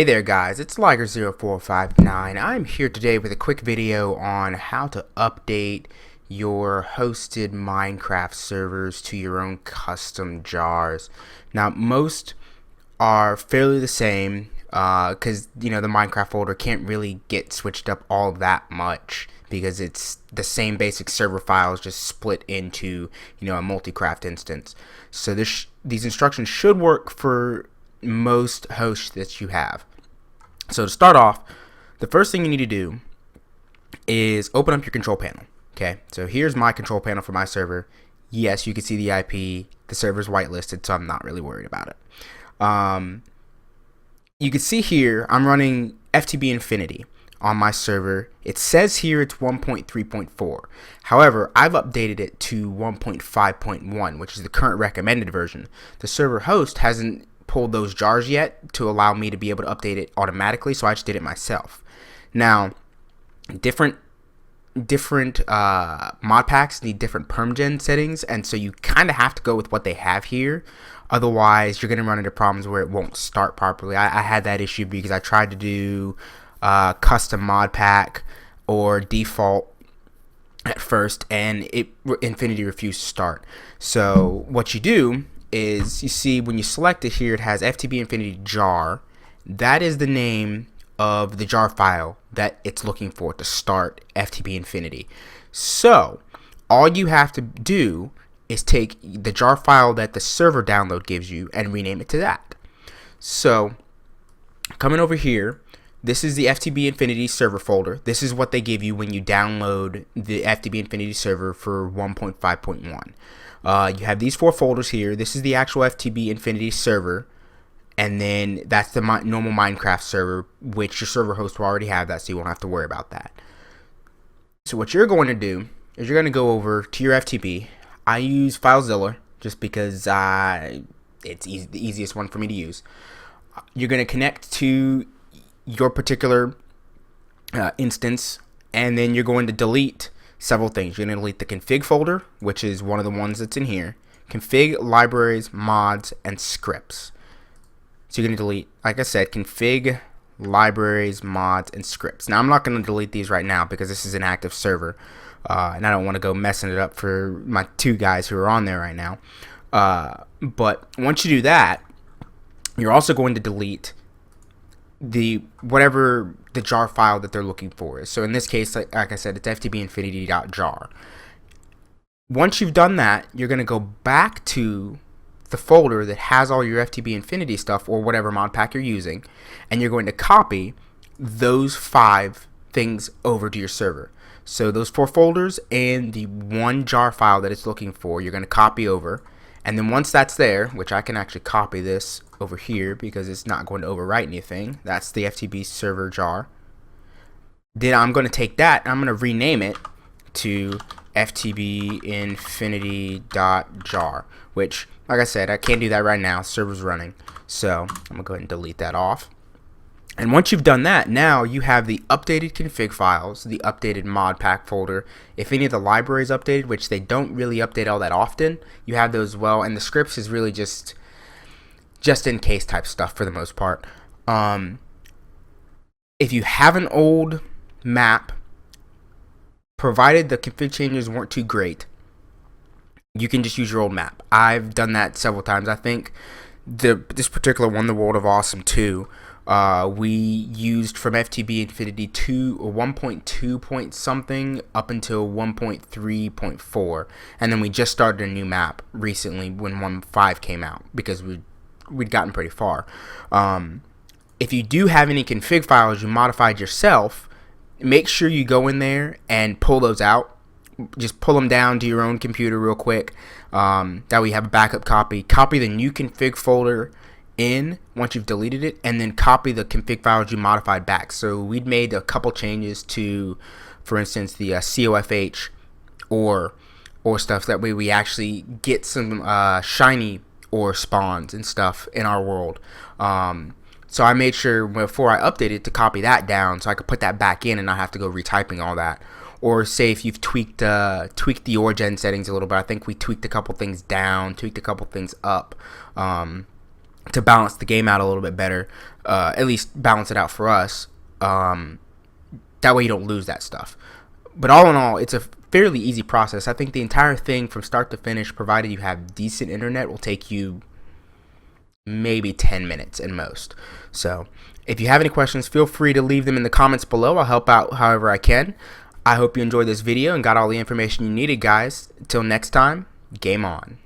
Hey there guys, it's Liger0459. I'm here today with a quick video on how to update your hosted Minecraft servers to your own custom jars. Now most are fairly the same because the Minecraft folder can't really get switched up all that much because it's the same basic server files just split into a multi-craft instance. So these instructions should work for most hosts that you have. So to start off, the first thing you need to do is open up your control panel. Okay, so here's my control panel for my server. Yes, you can see the IP. The server's whitelisted, so I'm not really worried about it. You can see here I'm running FTB Infinity on my server. It says here it's 1.3.4. However, I've updated it to 1.5.1, which is the current recommended version. The server host hasn't pulled those jars yet to allow me to be able to update it automatically, so I just did it myself. Now, different mod packs need different permgen settings, and so you kind of have to go with what they have here. Otherwise, you're going to run into problems where it won't start properly. I had that issue because I tried to do custom mod pack or default at first, and Infinity refused to start. So what you do is, you see when you select it here, it has FTB Infinity jar. That is the name of the jar file that it's looking for to start FTB Infinity. So all you have to do is take the jar file that the server download gives you and rename it to that. So coming over here, this is the FTB Infinity server folder. This is what they give you when you download the FTB Infinity server for 1.5.1. You have these four folders here. This is the actual FTB Infinity server, and then that's the normal Minecraft server, which your server host will already have that, so you won't have to worry about that. So what you're going to do is you're going to go over to your FTP. I use FileZilla just because it's the easiest one for me to use. You're going to connect to your particular instance, and then you're going to delete several things. You're going to delete the config folder, which is one of the ones that's in here, config, libraries, mods, and scripts. So you're going to delete, like I said, config, libraries, mods, and scripts. Now I'm not going to delete these right now because this is an active server, and I don't want to go messing it up for my two guys who are on there right now. But once you do that, you're also going to delete whatever the jar file that they're looking for is. So in this case, like I said, it's ftbinfinity.jar. Once you've done that, you're going to go back to the folder that has all your FTB Infinity stuff or whatever mod pack you're using, and you're going to copy those 5 things over to your server. So those 4 folders and the one jar file that it's looking for, you're going to copy over. And then once that's there, which I can actually copy this over here because it's not going to overwrite anything. That's the FTB server jar. Then I'm going to take that and I'm going to rename it to ftbinfinity.jar, which, like I said, I can't do that right now. Server's running. So I'm going to go ahead and delete that off. And once you've done that, now you have the updated config files, the updated mod pack folder. If any of the libraries updated, which they don't really update all that often, you have those as well. And the scripts is really just in case type stuff for the most part. If you have an old map, provided the config changes weren't too great, you can just use your old map. I've done that several times. I think this particular one, the World of Awesome 2, we used from FTB Infinity 2 or 1.2 point something up until 1.3.4, and then we just started a new map recently when 1.5 came out because we'd gotten pretty far. If you do have any config files you modified yourself, make sure you go in there and pull those out. Just pull them down to your own computer real quick. That way you have a backup copy. Copy the new config folder in once you've deleted it, and then copy the config files you modified back. So we'd made a couple changes to, for instance, the COFH or stuff. That way we actually get some shiny ore spawns and stuff in our world. So I made sure before I updated to copy that down so I could put that back in and not have to go retyping all that. Or say if you've tweaked the origin settings a little bit. I think we tweaked a couple things down, tweaked a couple things up. to balance the game out a little bit better, at least balance it out for us. That way you don't lose that stuff. But all in all, it's a fairly easy process. I think the entire thing from start to finish, provided you have decent internet, will take you maybe 10 minutes at most. So if you have any questions, feel free to leave them in the comments below. I'll help out however I can. I hope you enjoyed this video and got all the information you needed, guys. Until next time, game on.